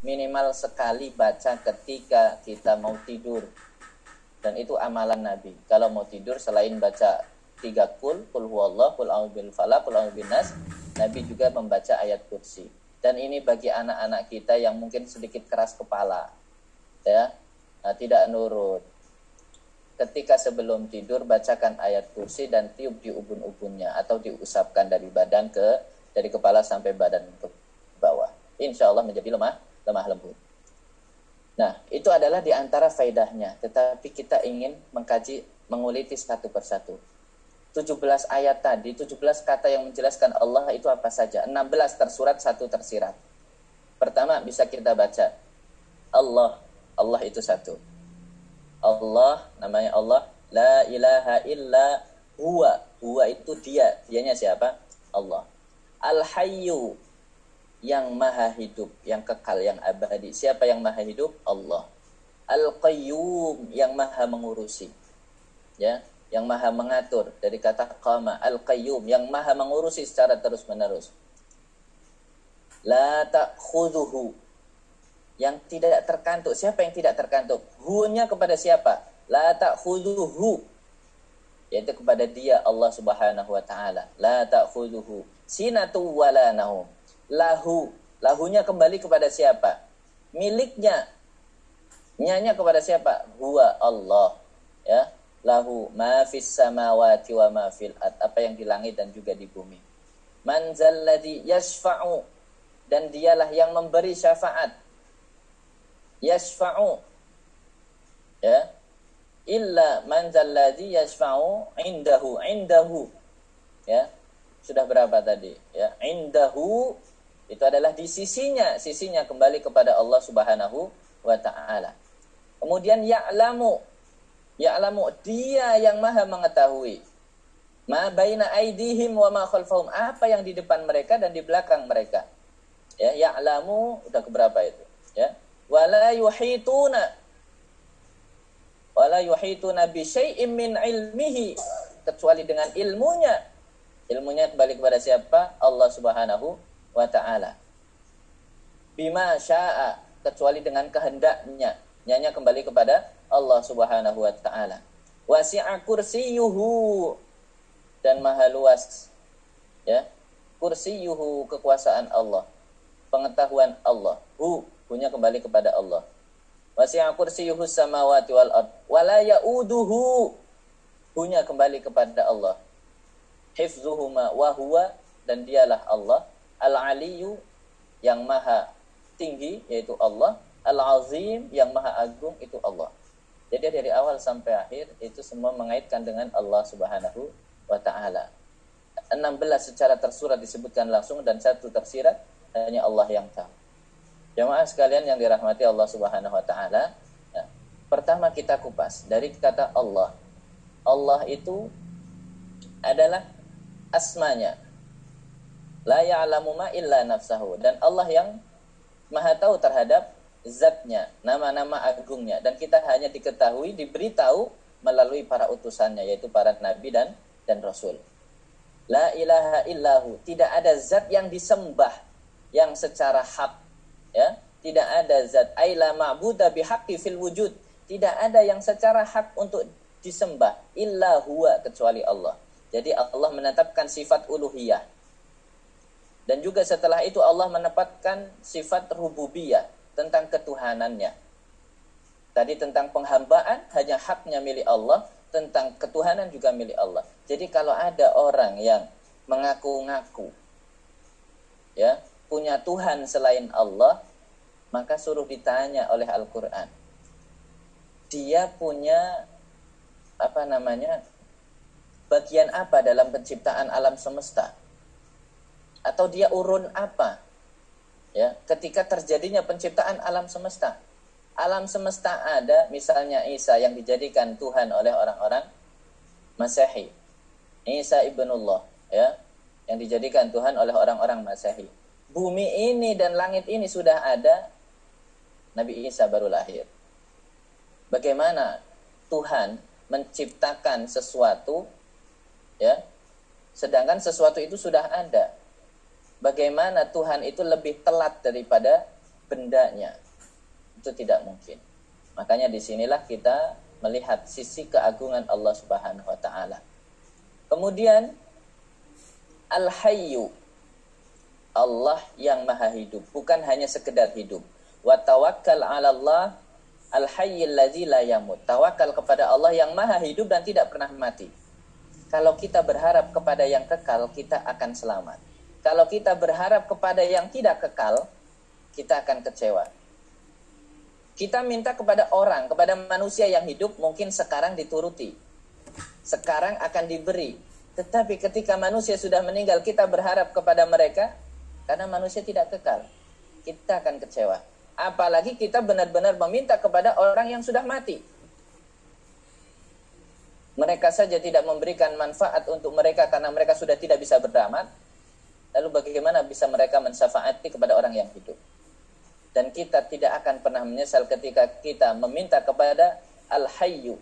minimal sekali baca ketika kita mau tidur. Dan itu amalan Nabi. Kalau mau tidur selain baca 3 kul huwallah, kul a'udzu bil falaq, kul a'udzu bin nas, Nabi juga membaca ayat kursi. Dan ini bagi anak-anak kita yang mungkin sedikit keras kepala, ya, tidak nurut. Ketika sebelum tidur bacakan ayat kursi dan tiup di ubun-ubunnya atau diusapkan dari kepala sampai badan ke bawah. Insya Allah menjadi lemah lembut. Nah, itu adalah di antara faedahnya. Tetapi kita ingin menguliti satu persatu. 17 ayat tadi, 17 kata yang menjelaskan Allah itu apa saja? 16 tersurat, 1 tersirat. Pertama bisa kita baca. Allah itu satu. Allah, namanya Allah. La ilaha illa huwa. Huwa itu dia. Dianya siapa? Allah. Al-Hayyu, yang maha hidup, yang kekal, yang abadi. Siapa yang maha hidup? Allah. Al-Qayyum, yang maha mengurusi, ya, yang maha mengatur, dari kata qama. Al-Qayyum, yang maha mengurusi secara terus menerus. La ta'khudhuhu, yang tidak terkantuk. Siapa yang tidak terkantuk? Hu-nya kepada siapa? La ta'khudhuhu, yaitu kepada dia, Allah Subhanahu wa ta'ala. La ta'khudhuhu sinatu wala naum. Lahunya kembali kepada siapa? Miliknya. Nyanya kepada siapa? Huwa Allah, ya. Lahu ma fis samawati wa ma fil ard, apa yang di langit dan juga di bumi. Man zalladzi yashfa'u, dan dialah yang memberi syafaat. Yashfa'u, ya. Illa man zalladzi yashfa'u indahu, ya. Sudah berapa tadi? Ya, indahu itu adalah di sisinya kembali kepada Allah Subhanahu wa ta'ala. Kemudian ya'lamu, dia yang maha mengetahui. Ma baina aidihim wa ma khalfahum, apa yang di depan mereka dan di belakang mereka. Ya, ya'lamu udah keberapa itu? Ya. Wala yuhituna bi syai'in min ilmihi, kecuali dengan ilmunya. Ilmunya kembali kepada siapa? Allah Subhanahu wa ta'ala. Bima sya'a, kecuali dengan kehendaknya. Nyanya kembali kepada Allah Subhanahu wa ta'ala. Wasi'a kursiyuhu, dan maha luas, ya. Kursiyuhu, kekuasaan Allah, pengetahuan Allah. Hunya kembali kepada Allah. Wasi'a kursiyuhu samawati wal ard wala ya'uduhu, hunya kembali kepada Allah. Hifzuhuma wa huwa, dan dialah Allah. Al-Aliyu, yang maha tinggi, yaitu Allah. Al-Azim, yang maha agung, itu Allah. Jadi dari awal sampai akhir itu semua mengaitkan dengan Allah Subhanahu wa ta'ala. 16 secara tersurat disebutkan langsung dan 1 tersirat, hanya Allah yang tahu. Jamaah sekalian yang dirahmati Allah Subhanahu wa ta'ala, ya, pertama kita kupas dari kata Allah. Allah itu adalah asmanya. La ya'lamu ma illa nafsahu, dan Allah yang maha tahu terhadap zatnya, nama-nama agungnya, dan kita hanya diberitahu melalui para utusannya, yaitu para nabi dan rasul. La ilaha illahu, tidak ada zat yang disembah yang secara hak, ya, tidak ada zat. Aila ma'buda bihaqqi fil wujud, tidak ada yang secara hak untuk disembah illa huwa, kecuali Allah. Jadi Allah menetapkan sifat uluhiyah. Dan juga setelah itu Allah menempatkan sifat rububiyah, tentang ketuhanannya. Tadi tentang penghambaan hanya haknya milik Allah, tentang ketuhanan juga milik Allah. Jadi kalau ada orang yang mengaku-ngaku, ya, punya Tuhan selain Allah, maka suruh ditanya oleh Al-Quran. Dia punya bagian apa dalam penciptaan alam semesta? Atau dia urun apa, ya, ketika terjadinya penciptaan alam semesta? Alam semesta ada, misalnya Isa yang dijadikan Tuhan oleh orang-orang Masehi, Isa ibnullah, ya, yang dijadikan Tuhan oleh orang-orang Masehi. Bumi ini dan langit ini sudah ada, Nabi Isa baru lahir. Bagaimana Tuhan menciptakan sesuatu, ya, sedangkan sesuatu itu sudah ada? Bagaimana Tuhan itu lebih telat daripada bendanya. Itu tidak mungkin. Makanya disinilah kita melihat sisi keagungan Allah Subhanahu wa ta'ala. Kemudian Al-Hayyu, Allah yang maha hidup, bukan hanya sekedar hidup. Wa tawakkal 'ala Allah al-hayyil ladzi la yamut. Tawakal kepada Allah yang maha hidup dan tidak pernah mati. Kalau kita berharap kepada yang kekal, kita akan selamat. Kalau kita berharap kepada yang tidak kekal, kita akan kecewa. Kita minta kepada orang, kepada manusia yang hidup, mungkin sekarang dituruti, sekarang akan diberi. Tetapi ketika manusia sudah meninggal, kita berharap kepada mereka, karena manusia tidak kekal, kita akan kecewa. Apalagi kita benar-benar meminta kepada orang yang sudah mati. Mereka saja tidak memberikan manfaat untuk mereka karena mereka sudah tidak bisa beramal. Lalu bagaimana bisa mereka mensyafaati kepada orang yang hidup? Dan kita tidak akan pernah menyesal ketika kita meminta kepada Al-Hayyu.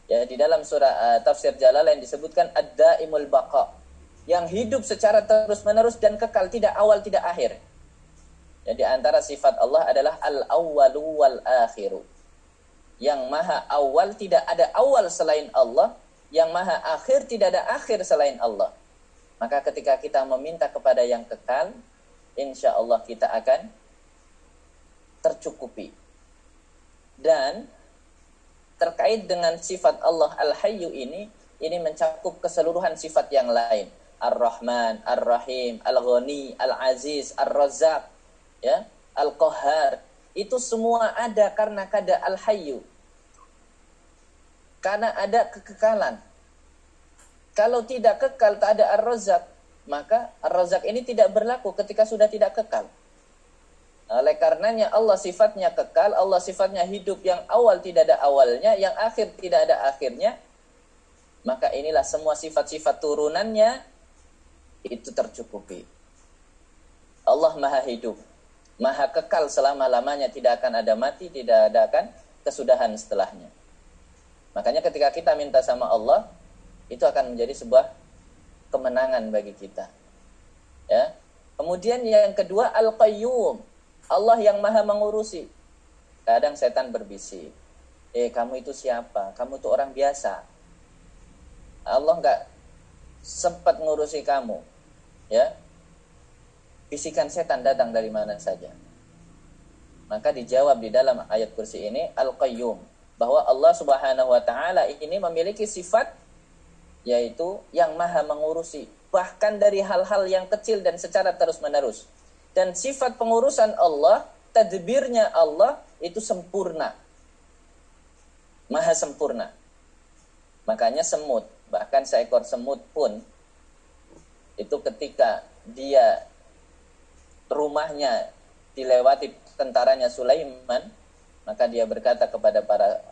Ya, di dalam surah tafsir Jalalain disebutkan Ad-Daimul Baqa, yang hidup secara terus-menerus dan kekal, tidak awal tidak akhir. Ya, di antara sifat Allah adalah Al-Awwalu wal-Akhiru. Yang maha awal, tidak ada awal selain Allah. Yang maha akhir, tidak ada akhir selain Allah. Maka ketika kita meminta kepada yang kekal, insya Allah kita akan tercukupi. Dan terkait dengan sifat Allah Al-Hayyu ini mencakup keseluruhan sifat yang lain. Ar-Rahman, Ar-Rahim, Al-Ghani, Al-Aziz, Ar-Razzaq, ya, Al-Qahhar. Itu semua ada karena kada Al-Hayyu. Karena ada kekekalan. Kalau tidak kekal, tak ada Ar-Razzaq, maka Ar-Razzaq ini tidak berlaku ketika sudah tidak kekal. Oleh karenanya Allah sifatnya kekal, Allah sifatnya hidup yang awal tidak ada awalnya, yang akhir tidak ada akhirnya. Maka inilah semua sifat-sifat turunannya itu tercukupi. Allah maha hidup, maha kekal selama-lamanya, tidak akan ada mati, tidak ada akan kesudahan setelahnya. Makanya ketika kita minta sama Allah, itu akan menjadi sebuah kemenangan bagi kita. Ya. Kemudian yang kedua Al-Qayyum, Allah yang maha mengurusi. Kadang setan berbisik, kamu itu siapa? Kamu itu orang biasa. Allah enggak sempat ngurusi kamu. Ya. Bisikan setan datang dari mana saja. Maka dijawab di dalam ayat kursi ini Al-Qayyum, bahwa Allah Subhanahu wa ta'ala ini memiliki sifat yaitu yang maha mengurusi, bahkan dari hal-hal yang kecil dan secara terus-menerus. Dan sifat pengurusan Allah, tadbirnya Allah itu sempurna, maha sempurna. Makanya semut, bahkan seekor semut pun itu ketika dia rumahnya dilewati tentaranya Sulaiman, maka dia berkata kepada para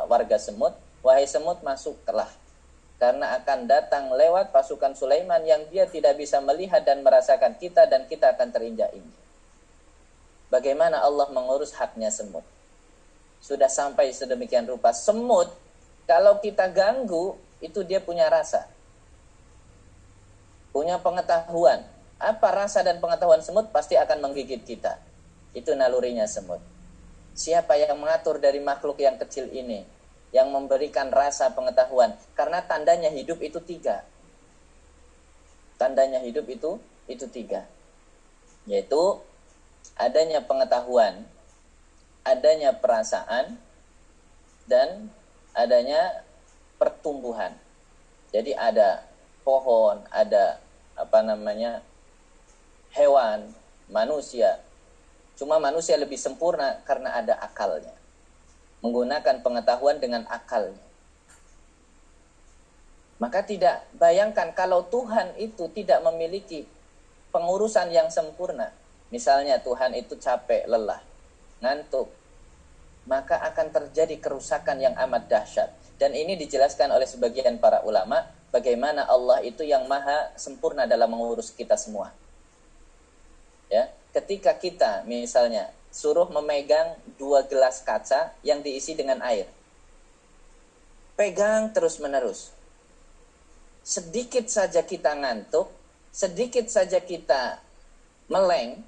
warga semut, wahai semut, masuklah, karena akan datang lewat pasukan Sulaiman yang dia tidak bisa melihat dan merasakan kita, dan kita akan terinjak-injak. Bagaimana Allah mengurus haknya semut? Sudah sampai sedemikian rupa. Semut, kalau kita ganggu, itu dia punya rasa, punya pengetahuan. Apa rasa dan pengetahuan semut? Pasti akan menggigit kita. Itu nalurinya semut. Siapa yang mengatur dari makhluk yang kecil ini, yang memberikan rasa pengetahuan? Karena tandanya hidup itu 3. Tandanya hidup itu 3. Yaitu adanya pengetahuan, adanya perasaan, dan adanya pertumbuhan. Jadi ada pohon, ada hewan, manusia. Cuma manusia lebih sempurna karena ada akalnya, menggunakan pengetahuan dengan akalnya. Maka tidak bayangkan kalau Tuhan itu tidak memiliki pengurusan yang sempurna. Misalnya Tuhan itu capek, lelah, ngantuk, maka akan terjadi kerusakan yang amat dahsyat. Dan ini dijelaskan oleh sebagian para ulama, bagaimana Allah itu yang maha sempurna dalam mengurus kita semua. Ya, ketika kita misalnya suruh memegang 2 gelas kaca yang diisi dengan air, pegang terus-menerus. Sedikit saja kita ngantuk, sedikit saja kita meleng,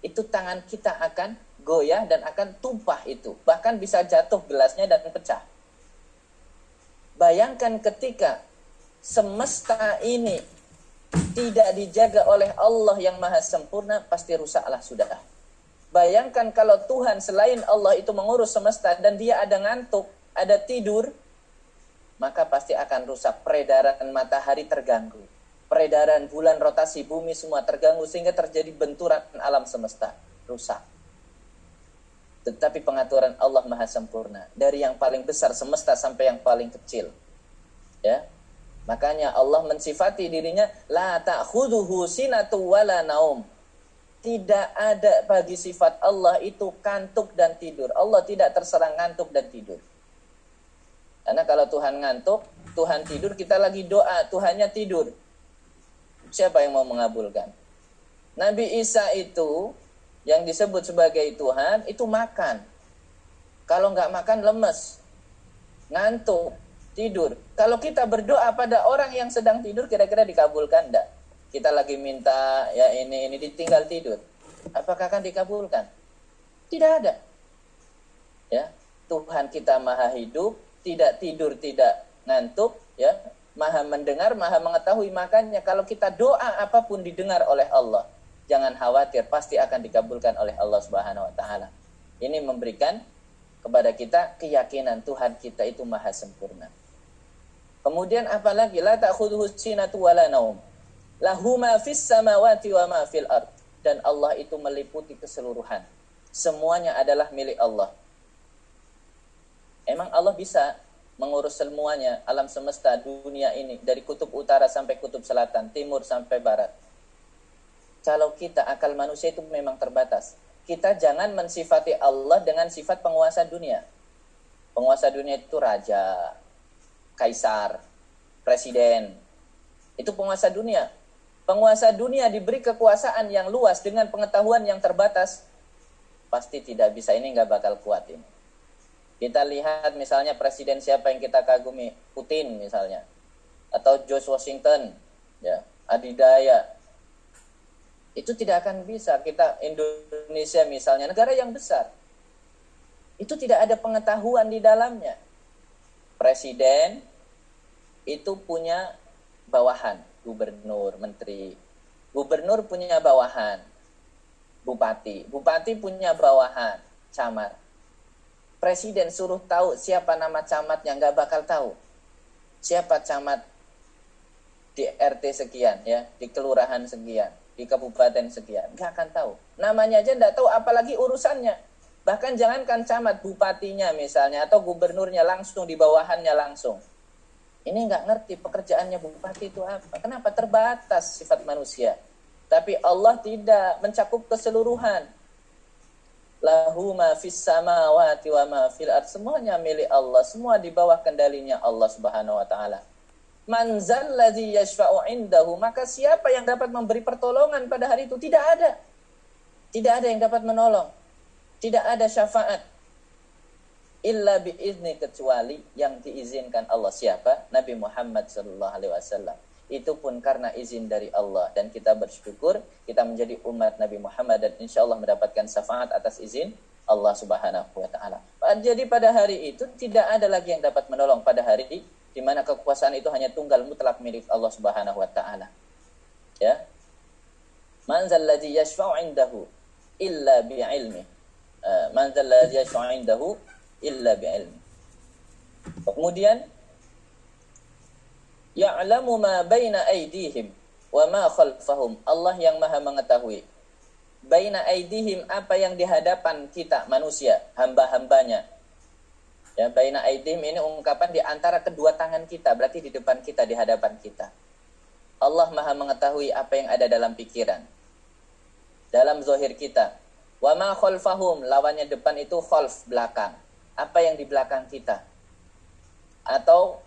itu tangan kita akan goyah dan akan tumpah itu. Bahkan bisa jatuh gelasnya dan pecah. Bayangkan ketika semesta ini tidak dijaga oleh Allah yang maha sempurna, pasti rusaklah sudah. Bayangkan kalau Tuhan selain Allah itu mengurus semesta dan dia ada ngantuk, ada tidur, maka pasti akan rusak. Peredaran matahari terganggu, peredaran bulan, rotasi bumi semua terganggu, sehingga terjadi benturan alam semesta, rusak. Tetapi pengaturan Allah maha sempurna, dari yang paling besar semesta sampai yang paling kecil. Ya, makanya Allah mensifati dirinya la ta'khudhuhu sinatu wala naum. Tidak ada bagi sifat Allah itu kantuk dan tidur. Allah tidak terserang ngantuk dan tidur. Karena kalau Tuhan ngantuk, Tuhan tidur, kita lagi doa, Tuhannya tidur. Siapa yang mau mengabulkan? Nabi Isa itu yang disebut sebagai Tuhan itu makan. Kalau nggak makan lemes, ngantuk, tidur. Kalau kita berdoa pada orang yang sedang tidur, kira-kira dikabulkan enggak? Kita lagi minta ya ini ditinggal tidur. Apakah akan dikabulkan? Tidak ada. Ya, Tuhan kita maha hidup, tidak tidur, tidak ngantuk, ya, maha mendengar, maha mengetahui. Makanya kalau kita doa apapun didengar oleh Allah. Jangan khawatir, pasti akan dikabulkan oleh Allah Subhanahu wa taala. Ini memberikan kepada kita keyakinan Tuhan kita itu maha sempurna. Kemudian apalagi la ta'khudhuhu sinatu wala naum. Lahu ma fis samawati wa ma fil ard. Dan Allah itu meliputi keseluruhan. Semuanya adalah milik Allah. Emang Allah bisa mengurus semuanya, alam semesta dunia ini, dari kutub utara sampai kutub selatan, timur sampai barat. Kalau kita, akal manusia itu memang terbatas. Kita jangan mensifati Allah dengan sifat penguasa dunia. Penguasa dunia itu raja, kaisar, presiden. Itu penguasa dunia. Penguasa dunia diberi kekuasaan yang luas dengan pengetahuan yang terbatas. Pasti tidak bisa, ini nggak bakal kuat ini. Kita lihat misalnya presiden siapa yang kita kagumi, Putin misalnya. Atau George Washington, ya, adidaya. Itu tidak akan bisa. Kita Indonesia misalnya, negara yang besar, itu tidak ada pengetahuan di dalamnya. Presiden itu punya bawahan, gubernur, menteri. Gubernur punya bawahan, bupati. Bupati punya bawahan, camat. Presiden suruh tahu siapa nama camatnya, nggak bakal tahu. Siapa camat di RT sekian, ya, di kelurahan sekian, di kabupaten sekian, nggak akan tahu. Namanya aja nggak tahu, apalagi urusannya. Bahkan jangankan camat, bupatinya misalnya, atau gubernurnya langsung, di bawahannya langsung. Ini nggak ngerti pekerjaannya bupati itu apa. Kenapa? Terbatas sifat manusia. Tapi Allah tidak, mencakup keseluruhan. Lahu ma fis samawati wa ma fil ard. Semuanya milik Allah, semua di bawah kendalinya Allah Subhanahu wa taala. Man zalladzi yashfa'u 'indahu, maka siapa yang dapat memberi pertolongan pada hari itu? Tidak ada. Tidak ada yang dapat menolong. Tidak ada syafaat illa biizni, kecuali yang diizinkan Allah. Siapa? Nabi Muhammad sallallahu alaihi wasallam. Itu pun karena izin dari Allah, dan kita bersyukur kita menjadi umat Nabi Muhammad dan insyaallah mendapatkan syafaat atas izin Allah Subhanahu wa taala. Jadi pada hari itu tidak ada lagi yang dapat menolong, pada hari di mana kekuasaan itu hanya tunggal mutlak milik Allah Subhanahu wa taala. Ya. Man zalladzi yashfa'u 'indahu illa bi'ilmi. Man zalladzi yashfa'u 'indahu illa bi'ilmi. Kemudian ya'lamu ma baina aydihim wa ma khalfahum. Allah yang maha mengetahui. Baina aydihim, apa yang di hadapan kita manusia, hamba-hambanya. Ya, baina aydihim ini ungkapan di antara kedua tangan kita, berarti di depan kita, di hadapan kita. Allah maha mengetahui apa yang ada dalam pikiran, dalam zahir kita. Wa ma khalfahum, lawannya depan itu khalf, belakang. Apa yang di belakang kita. Atau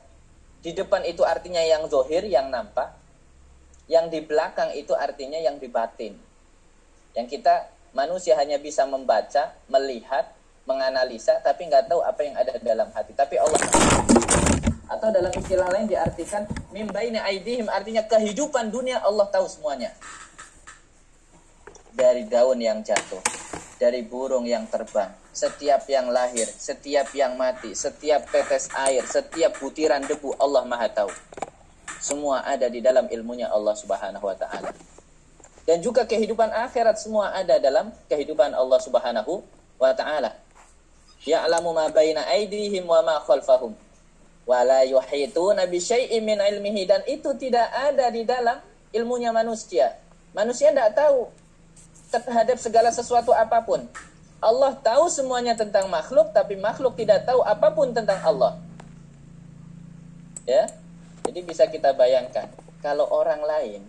di depan itu artinya yang zahir, yang nampak. Yang di belakang itu artinya yang di batin. Yang kita manusia hanya bisa membaca, melihat, menganalisa, tapi nggak tahu apa yang ada dalam hati. Tapi Allah. Atau dalam istilah lain diartikan min baina aidihim, artinya kehidupan dunia Allah tahu semuanya. dari daun yang jatuh, dari burung yang terbang, setiap yang lahir, setiap yang mati, setiap tetes air, setiap butiran debu, Allah Maha tahu. Semua ada di dalam ilmunya Allah Subhanahu wa ta'ala. Dan juga kehidupan akhirat semua ada dalam kehidupan Allah Subhanahu wa ta'ala. Ya'lamu ma baina aydihim wa ma khalfahum wa la yuhituna bi syai'in min ilmihi, dan itu tidak ada di dalam ilmunya manusia. Manusia tidak tahu terhadap segala sesuatu apapun. Allah tahu semuanya tentang makhluk, tapi makhluk tidak tahu apapun tentang Allah. Ya. Jadi bisa kita bayangkan, kalau orang lain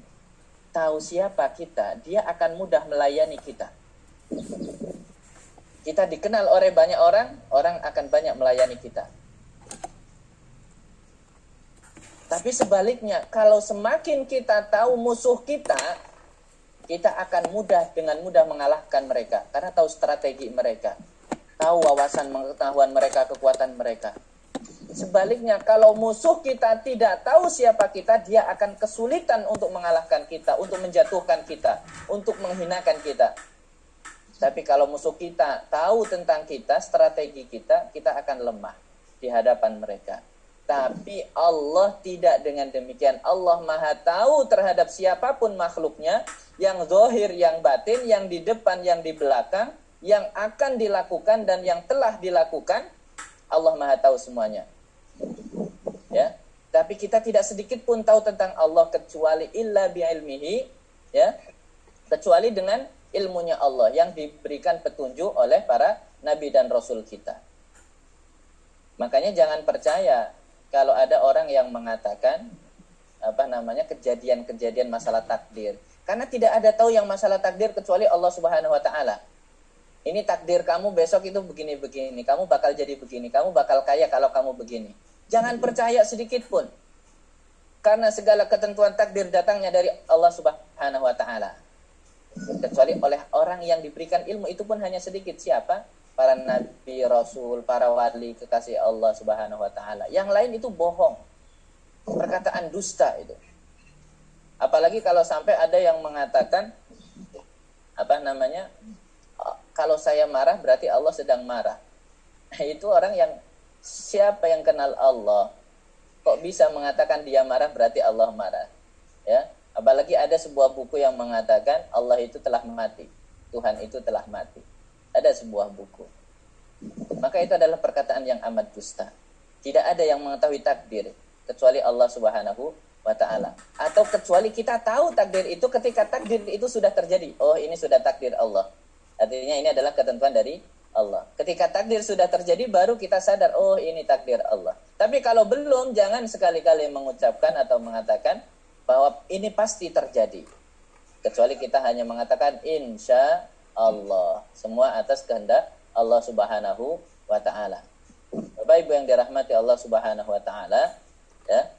tahu siapa kita, dia akan mudah melayani kita. Kita dikenal oleh banyak orang, orang akan banyak melayani kita. Tapi sebaliknya, kalau semakin kita tahu musuh kita, kita akan dengan mudah mengalahkan mereka. Karena tahu strategi mereka, tahu wawasan pengetahuan mereka, kekuatan mereka. Sebaliknya, kalau musuh kita tidak tahu siapa kita, dia akan kesulitan untuk mengalahkan kita, untuk menjatuhkan kita, untuk menghinakan kita. Tapi kalau musuh kita tahu tentang kita, strategi kita, kita akan lemah di hadapan mereka. Tapi Allah tidak dengan demikian. Allah Maha tahu terhadap siapapun makhluknya, yang zahir, yang batin, yang di depan, yang di belakang, yang akan dilakukan dan yang telah dilakukan. Allah Maha tahu semuanya. Ya, tapi kita tidak sedikit pun tahu tentang Allah kecuali illa bi'ilmihi, ya, kecuali dengan ilmunya Allah yang diberikan petunjuk oleh para nabi dan rasul kita. Makanya jangan percaya kalau ada orang yang mengatakan kejadian-kejadian masalah takdir. Karena tidak ada tahu yang masalah takdir kecuali Allah Subhanahu wa taala. Ini takdir kamu besok itu begini-begini, kamu bakal jadi begini, kamu bakal kaya kalau kamu begini. Jangan percaya sedikit pun. Karena segala ketentuan takdir datangnya dari Allah Subhanahu wa taala. Kecuali oleh orang yang diberikan ilmu, itu pun hanya sedikit. Siapa? Para nabi, rasul, para wali kekasih Allah Subhanahu wa taala. Yang lain itu bohong. Perkataan dusta itu. Apalagi kalau sampai ada yang mengatakan kalau saya marah berarti Allah sedang marah. Itu orang yang, siapa yang kenal Allah kok bisa mengatakan dia marah berarti Allah marah? Ya. Apalagi ada sebuah buku yang mengatakan Allah itu telah mati, Tuhan itu telah mati. Ada sebuah buku. Maka itu adalah perkataan yang amat dusta. Tidak ada yang mengetahui takdir kecuali Allah Subhanahu wa ta'ala. Atau kecuali kita tahu takdir itu ketika takdir itu sudah terjadi. Oh, ini sudah takdir Allah. Artinya ini adalah ketentuan dari Allah. Ketika takdir sudah terjadi baru kita sadar, oh ini takdir Allah. Tapi kalau belum, jangan sekali-kali mengucapkan atau mengatakan bahwa ini pasti terjadi. Kecuali kita hanya mengatakan insya Allah. Semua atas kehendak Allah Subhanahu wa ta'ala. Bapak Ibu yang dirahmati Allah Subhanahu wa ta'ala, ya,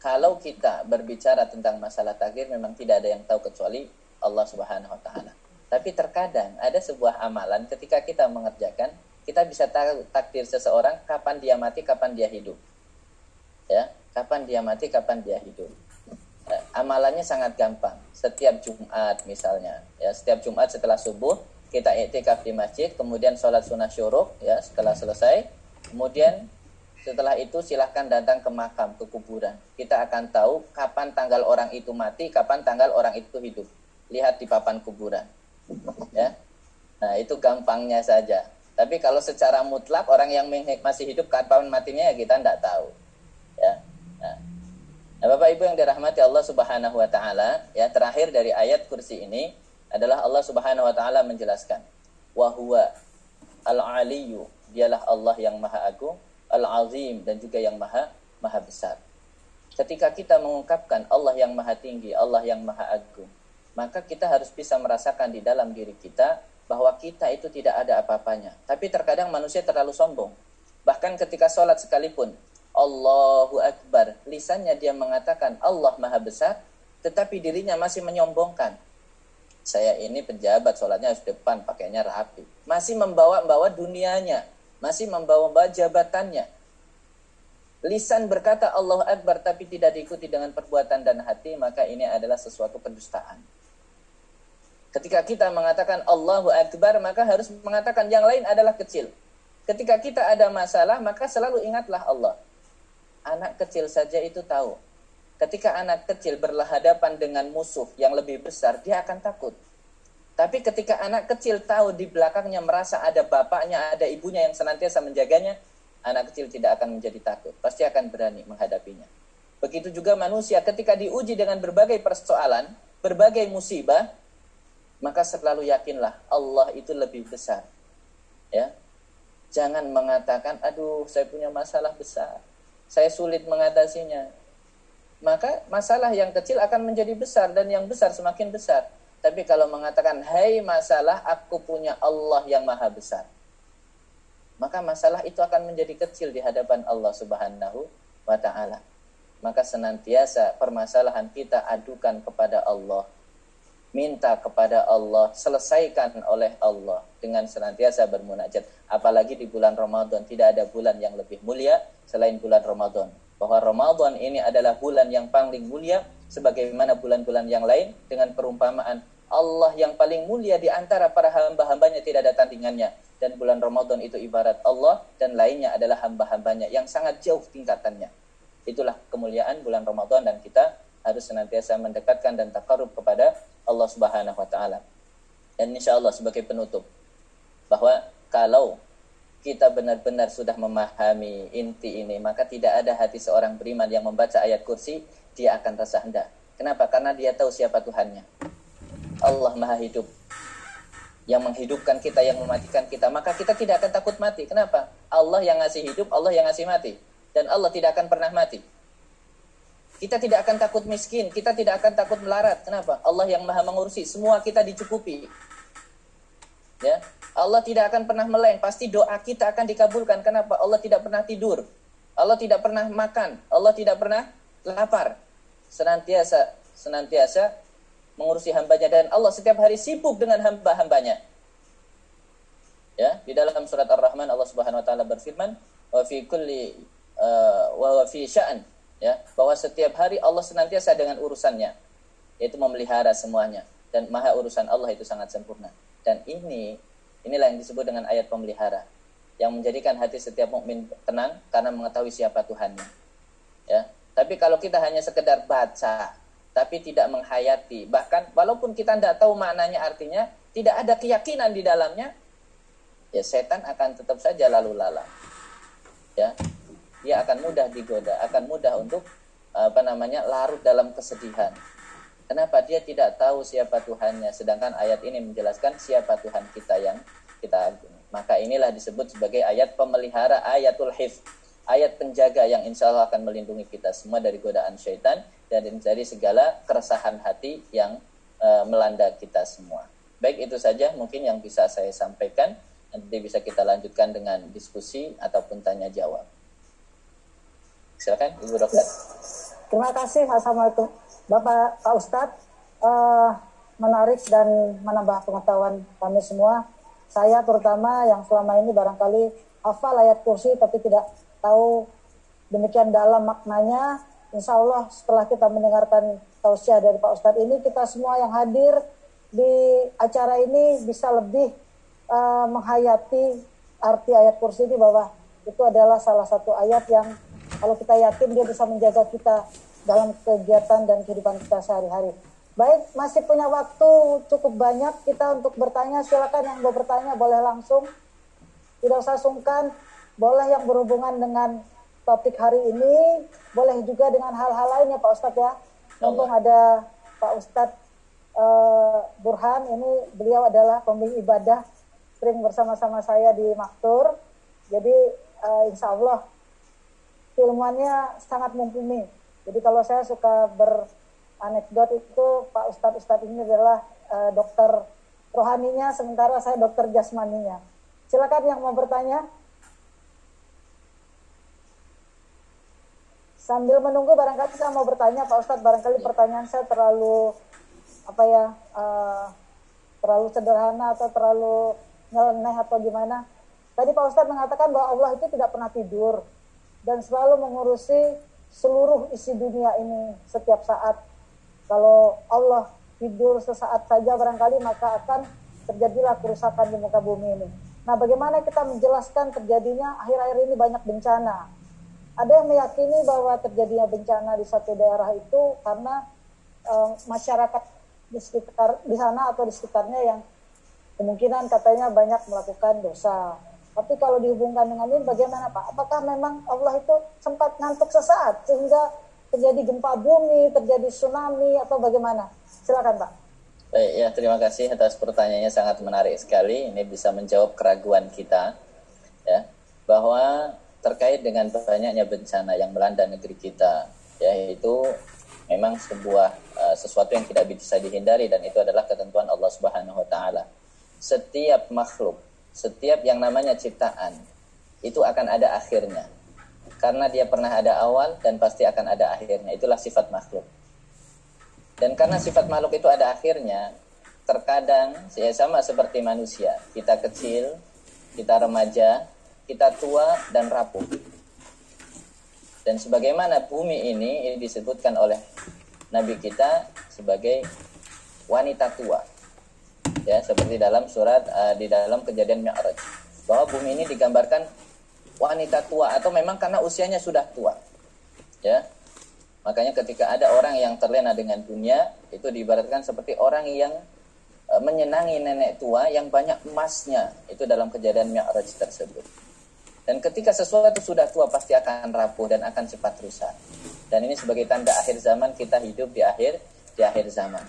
kalau kita berbicara tentang masalah takdir, memang tidak ada yang tahu kecuali Allah Subhanahu wa ta'ala. Tapi terkadang ada sebuah amalan ketika kita mengerjakan, kita bisa tahu takdir seseorang, kapan dia mati, kapan dia hidup. Ya, kapan dia mati, kapan dia hidup. Amalannya sangat gampang. Setiap Jumat misalnya, ya, setiap Jumat setelah subuh kita i'tikaf di masjid, kemudian sholat sunnah syuruk, ya, setelah selesai, kemudian setelah itu silahkan datang ke makam, ke kuburan. Kita akan tahu kapan tanggal orang itu mati, kapan tanggal orang itu hidup. Lihat di papan kuburan. Ya. Nah, itu gampangnya saja. Tapi kalau secara mutlak orang yang masih hidup kapan matinya, ya kita tidak tahu. Ya. Nah, Bapak Ibu yang dirahmati Allah Subhanahu wa ta'ala, ya, terakhir dari ayat kursi ini adalah Allah Subhanahu wa ta'ala menjelaskan, wa huwa al-aliyyu, dialah Allah yang maha agung, al-azim, dan juga yang maha besar. Ketika kita mengungkapkan Allah yang maha tinggi, Allah yang maha agung, maka kita harus bisa merasakan di dalam diri kita bahwa kita itu tidak ada apa-apanya. Tapi terkadang manusia terlalu sombong. Bahkan ketika sholat sekalipun, Allahu Akbar, lisannya dia mengatakan Allah maha besar, tetapi dirinya masih menyombongkan. Saya ini pejabat, sholatnya harus depan, pakainya rapi. Masih membawa dunianya, masih membawa jabatannya. Lisan berkata Allahu Akbar, tapi tidak diikuti dengan perbuatan dan hati, maka ini adalah sesuatu kedustaan. Ketika kita mengatakan Allahu Akbar, maka harus mengatakan yang lain adalah kecil. Ketika kita ada masalah, maka selalu ingatlah Allah. Anak kecil saja itu tahu. Ketika anak kecil berhadapan dengan musuh yang lebih besar, dia akan takut. Tapi ketika anak kecil tahu di belakangnya merasa ada bapaknya, ada ibunya yang senantiasa menjaganya, anak kecil tidak akan menjadi takut. Pasti akan berani menghadapinya. Begitu juga manusia ketika diuji dengan berbagai persoalan, berbagai musibah, maka selalu yakinlah Allah itu lebih besar. Ya. Jangan mengatakan, aduh saya punya masalah besar, saya sulit mengatasinya. Maka masalah yang kecil akan menjadi besar dan yang besar semakin besar. Tapi kalau mengatakan, hai masalah, aku punya Allah yang maha besar, maka masalah itu akan menjadi kecil di hadapan Allah Subhanahu wa ta'ala. Maka senantiasa permasalahan kita adukan kepada Allah, minta kepada Allah, selesaikan oleh Allah dengan senantiasa bermunajat. Apalagi di bulan Ramadan, tidak ada bulan yang lebih mulia selain bulan Ramadan. Bahwa Ramadan ini adalah bulan yang paling mulia sebagaimana bulan-bulan yang lain, dengan perumpamaan Allah yang paling mulia di antara para hamba-hambanya tidak ada tandingannya. Dan bulan Ramadan itu ibarat Allah dan lainnya adalah hamba-hambanya yang sangat jauh tingkatannya. Itulah kemuliaan bulan Ramadan dan kita harus senantiasa mendekatkan dan taqarrub kepada Allah Subhanahu wa ta'ala. Dan insya Allah sebagai penutup, bahwa kalau kita benar-benar sudah memahami inti ini, maka tidak ada hati seorang beriman yang membaca ayat kursi dia akan rasa hendak. Kenapa? Karena dia tahu siapa Tuhannya. Allah maha hidup, yang menghidupkan kita, yang mematikan kita. Maka kita tidak akan takut mati. Kenapa? Allah yang ngasih hidup, Allah yang ngasih mati. Dan Allah tidak akan pernah mati. Kita tidak akan takut miskin, kita tidak akan takut melarat. Kenapa? Allah yang maha mengurusi, semua kita dicukupi. Ya, Allah tidak akan pernah meleng, pasti doa kita akan dikabulkan. Kenapa? Allah tidak pernah tidur, Allah tidak pernah makan, Allah tidak pernah lapar. Senantiasa mengurusi hambanya, dan Allah setiap hari sibuk dengan hamba-hambanya. Ya, di dalam surat Ar-Rahman Allah Subhanahu wa taala berfirman, wa fi kulli wa fi sya'an, ya, bahwa setiap hari Allah senantiasa dengan urusannya, yaitu memelihara semuanya, dan maha urusan Allah itu sangat sempurna. Dan inilah yang disebut dengan ayat pemelihara, yang menjadikan hati setiap mukmin tenang karena mengetahui siapa Tuhannya. Ya, tapi kalau kita hanya sekedar baca tapi tidak menghayati, bahkan walaupun kita tidak tahu maknanya, artinya tidak ada keyakinan di dalamnya, ya setan akan tetap saja lalu lalang. Ya, dia akan mudah digoda, akan mudah untuk larut dalam kesedihan. Kenapa? Dia tidak tahu siapa Tuhannya, sedangkan ayat ini menjelaskan siapa Tuhan kita yang kita agumi. Maka inilah disebut sebagai ayat pemelihara, ayatul hifz, ayat penjaga yang insya Allah akan melindungi kita semua dari godaan syaitan dan dari segala keresahan hati yang melanda kita semua. Baik, itu saja mungkin yang bisa saya sampaikan. Nanti bisa kita lanjutkan dengan diskusi ataupun tanya jawab. Silakan Ibu Dokter. Terima kasih. Assalamualaikum Bapak Pak Ustadz. Menarik dan menambah pengetahuan kami semua. Saya terutama yang selama ini barangkali hafal ayat kursi tapi tidak tahu demikian dalam maknanya. Insya Allah setelah kita mendengarkan tausiah dari Pak Ustadz ini, kita semua yang hadir di acara ini bisa lebih menghayati arti ayat kursi ini, bahwa itu adalah salah satu ayat yang kalau kita yakin dia bisa menjaga kita dalam kegiatan dan kehidupan kita sehari-hari. Baik, masih punya waktu cukup banyak kita untuk bertanya. Silakan yang mau bertanya boleh langsung, tidak usah sungkan. Boleh yang berhubungan dengan topik hari ini, boleh juga dengan hal-hal lainnya Pak Ustadz ya. Mumpung ada Pak Ustadz Burhan, ini beliau adalah pembimbing ibadah, sering bersama-sama saya di Maktur. Jadi insya Allah keilmuannya sangat mumpuni. Jadi kalau saya suka beranekdot itu, Pak Ustadz ini adalah dokter rohaninya, sementara saya dokter jasmaninya. Silakan yang mau bertanya. Sambil menunggu barangkali saya mau bertanya Pak Ustadz, barangkali pertanyaan saya terlalu terlalu sederhana atau terlalu nyeleneh atau gimana. Tadi Pak Ustadz mengatakan bahwa Allah itu tidak pernah tidur dan selalu mengurusi seluruh isi dunia ini setiap saat. Kalau Allah tidur sesaat saja barangkali maka akan terjadilah kerusakan di muka bumi ini. Nah, bagaimana kita menjelaskan terjadinya akhir-akhir ini banyak bencana? Ada yang meyakini bahwa terjadinya bencana di satu daerah itu karena masyarakat di sekitar di sana atau di sekitarnya yang kemungkinan katanya banyak melakukan dosa. Tapi kalau dihubungkan dengan ini bagaimana Pak? Apakah memang Allah itu sempat ngantuk sesaat sehingga terjadi gempa bumi, terjadi tsunami atau bagaimana? Silakan Pak. Baik, ya terima kasih atas pertanyaannya, sangat menarik sekali. Ini bisa menjawab keraguan kita, ya, bahwa terkait dengan banyaknya bencana yang melanda negeri kita, yaitu memang sebuah sesuatu yang tidak bisa dihindari, dan itu adalah ketentuan Allah Subhanahu wa taala. Setiap makhluk, setiap yang namanya ciptaan itu akan ada akhirnya. Karena dia pernah ada awal dan pasti akan ada akhirnya. Itulah sifat makhluk. Dan karena sifat makhluk itu ada akhirnya, terkadang ya sama seperti manusia. Kita kecil, kita remaja, kita tua dan rapuh. Dan sebagaimana bumi ini disebutkan oleh Nabi kita sebagai wanita tua. Ya, seperti dalam surat di dalam Kejadian Mi'raj, bahwa bumi ini digambarkan wanita tua atau memang karena usianya sudah tua. Ya. Makanya ketika ada orang yang terlena dengan dunia, itu diibaratkan seperti orang yang menyenangi nenek tua yang banyak emasnya. Itu dalam Kejadian Mi'raj tersebut. Dan ketika sesuatu sudah tua pasti akan rapuh dan akan cepat rusak. Dan ini sebagai tanda akhir zaman, kita hidup di akhir zaman.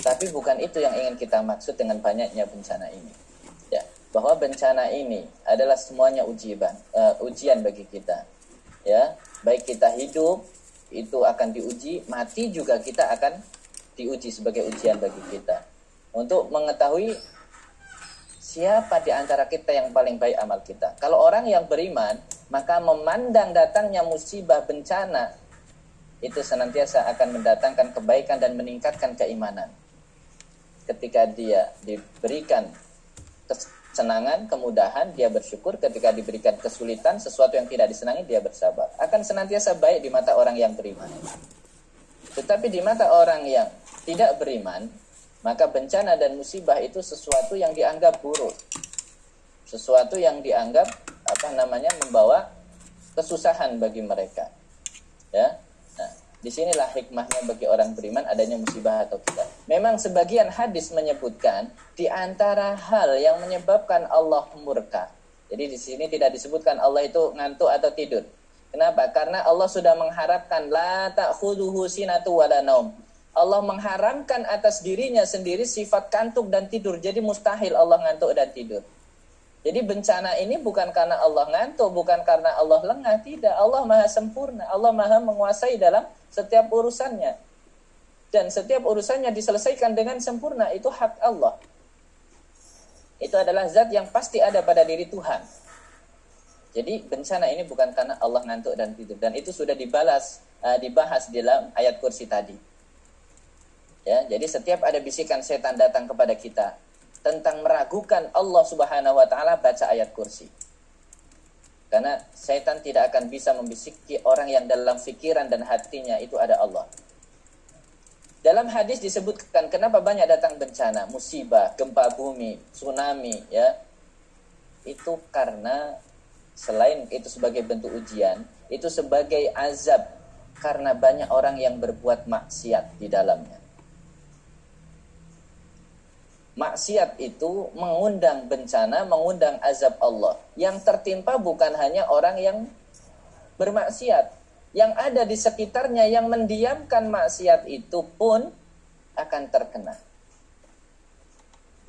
Tapi bukan itu yang ingin kita maksud dengan banyaknya bencana ini. Ya, bahwa bencana ini adalah semuanya ujian bagi kita. Ya, baik kita hidup itu akan diuji, mati juga kita akan diuji sebagai ujian bagi kita. Untuk mengetahui siapa di antara kita yang paling baik amal kita. Kalau orang yang beriman, maka memandang datangnya musibah bencana itu senantiasa akan mendatangkan kebaikan dan meningkatkan keimanan. Ketika dia diberikan kesenangan, kemudahan, dia bersyukur. Ketika diberikan kesulitan, sesuatu yang tidak disenangi, dia bersabar. Akan senantiasa baik di mata orang yang beriman. Tetapi di mata orang yang tidak beriman, maka bencana dan musibah itu sesuatu yang dianggap buruk. Sesuatu yang dianggap membawa kesusahan bagi mereka. Ya. Disinilah hikmahnya bagi orang beriman adanya musibah atau tidak. Memang sebagian hadis menyebutkan di antara hal yang menyebabkan Allah murka. Jadi di sini tidak disebutkan Allah itu ngantuk atau tidur. Kenapa? Karena Allah sudah mengharapkan la ta'khudhuhu sinatu wala naum. Allah mengharamkan atas dirinya sendiri sifat kantuk dan tidur. Jadi mustahil Allah ngantuk dan tidur. Jadi bencana ini bukan karena Allah ngantuk, bukan karena Allah lengah, tidak. Allah maha sempurna, Allah maha menguasai dalam setiap urusannya. Dan setiap urusannya diselesaikan dengan sempurna, itu hak Allah. Itu adalah zat yang pasti ada pada diri Tuhan. Jadi bencana ini bukan karena Allah ngantuk dan tidur. Dan itu sudah dibahas dalam ayat kursi tadi. Ya, jadi setiap ada bisikan setan datang kepada kita tentang meragukan Allah Subhanahu wa taala, baca ayat kursi. Karena setan tidak akan bisa membisiki orang yang dalam fikiran dan hatinya itu ada Allah. Dalam hadis disebutkan kenapa banyak datang bencana, musibah, gempa bumi, tsunami, ya. Itu karena selain itu sebagai bentuk ujian, itu sebagai azab karena banyak orang yang berbuat maksiat di dalamnya. Maksiat itu mengundang bencana, mengundang azab Allah. Yang tertimpa bukan hanya orang yang bermaksiat, yang ada di sekitarnya yang mendiamkan maksiat itu pun akan terkena.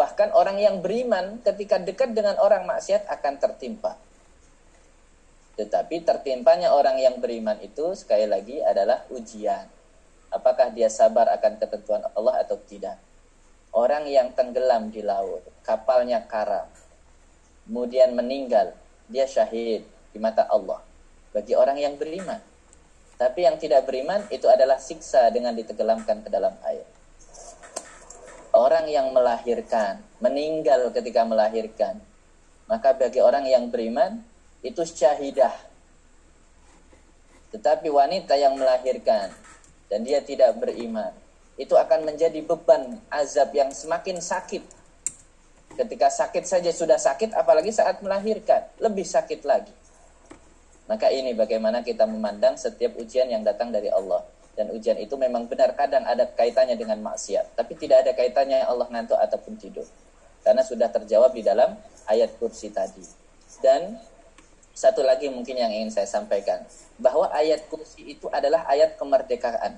Bahkan orang yang beriman ketika dekat dengan orang maksiat akan tertimpa. Tetapi tertimpanya orang yang beriman itu sekali lagi adalah ujian. Apakah dia sabar akan ketentuan Allah atau tidak? Orang yang tenggelam di laut, kapalnya karam, kemudian meninggal, dia syahid di mata Allah. Bagi orang yang beriman. Tapi yang tidak beriman itu adalah siksa dengan ditenggelamkan ke dalam air. Orang yang melahirkan, meninggal ketika melahirkan, maka bagi orang yang beriman itu syahidah. Tetapi wanita yang melahirkan dan dia tidak beriman, itu akan menjadi beban azab yang semakin sakit. Ketika sakit saja sudah sakit, apalagi saat melahirkan, lebih sakit lagi. Maka ini bagaimana kita memandang setiap ujian yang datang dari Allah. Dan ujian itu memang benar kadang ada kaitannya dengan maksiat, tapi tidak ada kaitannya Allah ngantuk ataupun tidur. Karena sudah terjawab di dalam ayat kursi tadi. Dan satu lagi mungkin yang ingin saya sampaikan, bahwa ayat kursi itu adalah ayat kemerdekaan.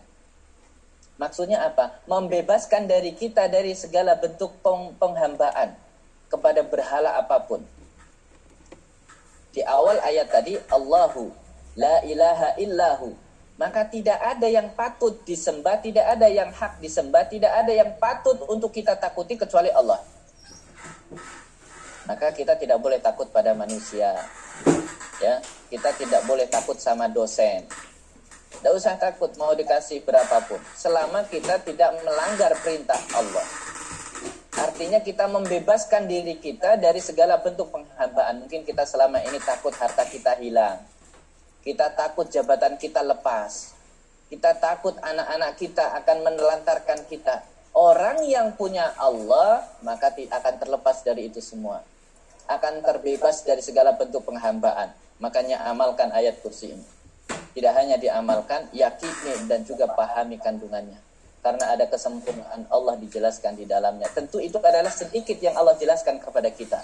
Maksudnya apa? Membebaskan dari kita dari segala bentuk penghambaan kepada berhala apapun. Di awal ayat tadi, Allahu la ilaha illahu. Maka tidak ada yang patut disembah, tidak ada yang hak disembah, tidak ada yang patut untuk kita takuti kecuali Allah. Maka kita tidak boleh takut pada manusia. Ya, kita tidak boleh takut sama dosen. Tidak usah takut mau dikasih berapapun, selama kita tidak melanggar perintah Allah. Artinya kita membebaskan diri kita dari segala bentuk penghambaan. Mungkin kita selama ini takut harta kita hilang, kita takut jabatan kita lepas, kita takut anak-anak kita akan menelantarkan kita. Orang yang punya Allah maka akan terlepas dari itu semua, akan terbebas dari segala bentuk penghambaan. Makanya amalkan ayat kursi ini. Tidak hanya diamalkan, yakini dan juga pahami kandungannya. Karena ada kesempurnaan Allah dijelaskan di dalamnya. Tentu itu adalah sedikit yang Allah jelaskan kepada kita.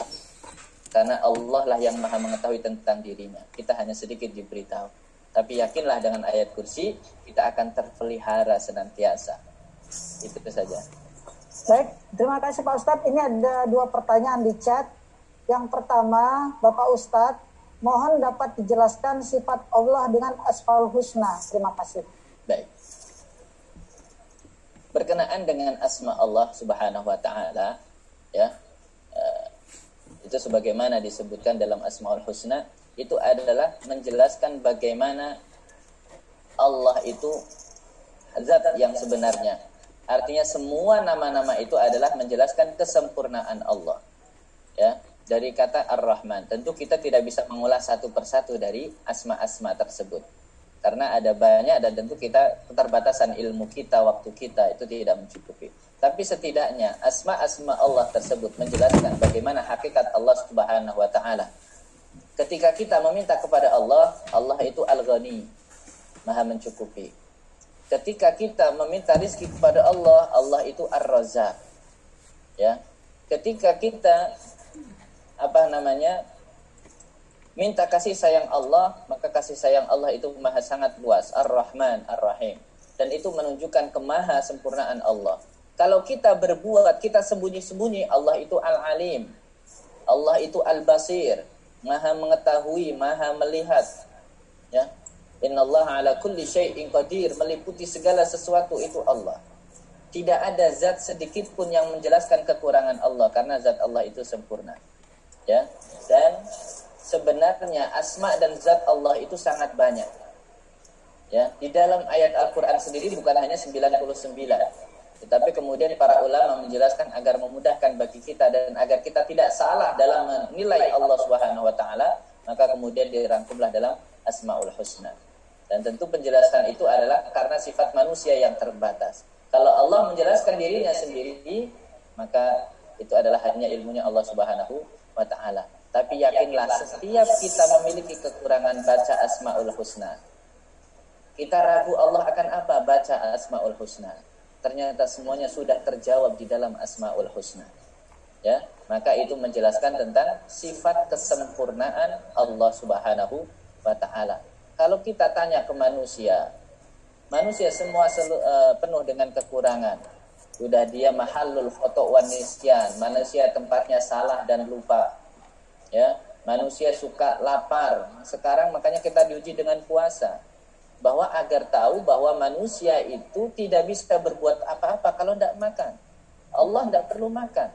Karena Allah lah yang maha mengetahui tentang dirinya. Kita hanya sedikit diberitahu. Tapi yakinlah dengan ayat kursi, kita akan terpelihara senantiasa. Itu saja. Baik, terima kasih Pak Ustadz. Ini ada 2 pertanyaan di chat. Yang pertama, Bapak Ustadz, mohon dapat dijelaskan sifat Allah dengan Asmaul Husna. Terima kasih. Baik. Berkenaan dengan asma Allah Subhanahu wa taala, ya. Itu sebagaimana disebutkan dalam Asmaul Husna, itu adalah menjelaskan bagaimana Allah itu zat yang sebenarnya. Artinya semua nama-nama itu adalah menjelaskan kesempurnaan Allah. Ya. Dari kata Ar-Rahman, tentu kita tidak bisa mengulas satu persatu dari asma-asma tersebut. Karena ada banyak dan tentu kita keterbatasan ilmu kita, waktu kita itu tidak mencukupi. Tapi setidaknya asma-asma Allah tersebut menjelaskan bagaimana hakikat Allah Subhanahu wa taala. Ketika kita meminta kepada Allah, Allah itu Al-Ghani, Maha mencukupi. Ketika kita meminta rizki kepada Allah, Allah itu Ar-Razzaq. Ya. Ketika kita minta kasih sayang Allah, maka kasih sayang Allah itu maha sangat luas, Ar-Rahman, Ar-Rahim. Dan itu menunjukkan kemaha sempurnaan Allah. Kalau kita berbuat, kita sembunyi-sembunyi, Allah itu Al-Alim, Allah itu Al-Basir, maha mengetahui, maha melihat. Ya, Innallaha ala kulli syai'in qadir, meliputi segala sesuatu itu Allah. Tidak ada zat sedikit pun yang menjelaskan kekurangan Allah, karena zat Allah itu sempurna. Ya, dan sebenarnya asma dan zat Allah itu sangat banyak. Ya, di dalam ayat Al-Qur'an sendiri bukan hanya 99, tetapi kemudian para ulama menjelaskan agar memudahkan bagi kita dan agar kita tidak salah dalam menilai Allah Subhanahu wa taala, maka kemudian dirangkumlah dalam Asmaul Husna. Dan tentu penjelasan itu adalah karena sifat manusia yang terbatas. Kalau Allah menjelaskan dirinya sendiri, maka itu adalah hanya ilmunya Allah Subhanahu wa ta'ala. Tapi yakinlah setiap kita memiliki kekurangan baca Asmaul Husna. Kita ragu Allah akan apa baca Asmaul Husna. Ternyata semuanya sudah terjawab di dalam Asmaul Husna. Ya, maka itu menjelaskan tentang sifat kesempurnaan Allah Subhanahu wa ta'ala. Kalau kita tanya ke manusia, manusia semua penuh dengan kekurangan. Sudah dia mahallul khoto' wan nisyan, manusia tempatnya salah dan lupa. Ya, manusia suka lapar. Sekarang makanya kita diuji dengan puasa. Bahwa agar tahu bahwa manusia itu tidak bisa berbuat apa-apa kalau tidak makan. Allah tidak perlu makan.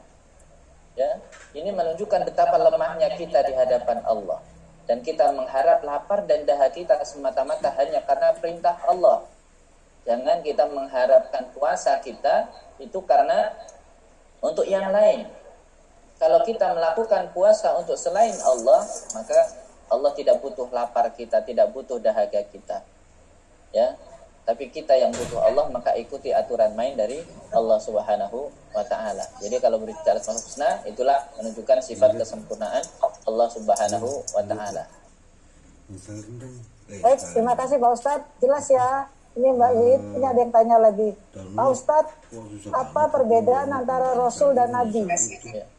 Ya, ini menunjukkan betapa lemahnya kita di hadapan Allah. Dan kita mengharap lapar dan dahaga kita semata-mata hanya karena perintah Allah. Jangan kita mengharapkan puasa kita itu karena untuk yang lain. Kalau kita melakukan puasa untuk selain Allah, maka Allah tidak butuh lapar kita, tidak butuh dahaga kita. Ya, Tapi kita yang butuh Allah, maka ikuti aturan main dari Allah Subhanahu wa ta'ala. Jadi kalau berbicara Asmaul Husna, itulah menunjukkan sifat kesempurnaan Allah Subhanahu wa ta'ala. Baik, terima kasih Pak Ustadz. Jelas ya. Ini Mbak Wid, ini ada yang tanya lagi. Pak Ustadz, apa perbedaan antara Rasul dan Nabi? Ya.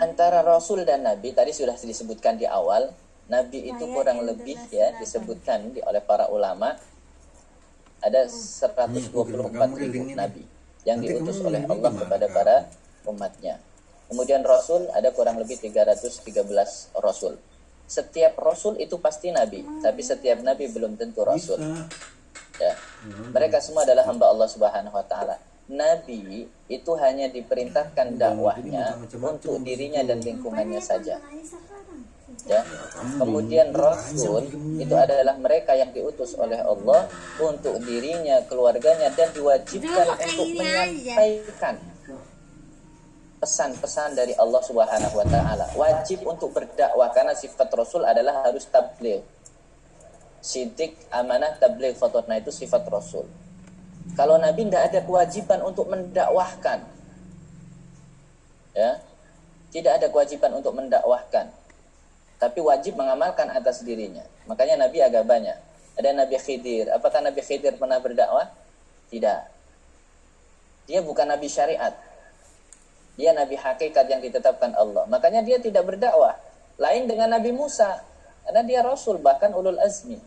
Antara Rasul dan Nabi, tadi sudah disebutkan di awal. Nabi itu kurang lebih ya disebutkan oleh para ulama ada 124 ribu nabi yang diutus oleh Allah kepada para umatnya. Kemudian Rasul ada kurang lebih 313 Rasul. Setiap Rasul itu pasti Nabi, tapi setiap Nabi belum tentu Rasul. Ya. Mereka semua adalah hamba Allah Subhanahu Wa Taala. Nabi itu hanya diperintahkan dakwahnya untuk dirinya dan lingkungannya saja. Ya. Kemudian Rasul itu adalah mereka yang diutus oleh Allah untuk dirinya, keluarganya, dan diwajibkan untuk menyampaikan pesan-pesan dari Allah Subhanahu wa taala. Wajib untuk berdakwah karena sifat Rasul adalah harus tabligh. Sidik, amanah, tabligh, fatwa, itu sifat Rasul. Kalau Nabi tidak ada kewajiban untuk mendakwahkan. Ya. Tidak ada kewajiban untuk mendakwahkan. Tapi wajib mengamalkan atas dirinya. Makanya Nabi agak banyak. Ada Nabi Khidir. Apakah Nabi Khidir pernah berdakwah? Tidak. Dia bukan Nabi syariat. Dia Nabi hakikat yang ditetapkan Allah. Makanya dia tidak berdakwah. Lain dengan Nabi Musa. Karena dia Rasul, bahkan ulul azmi.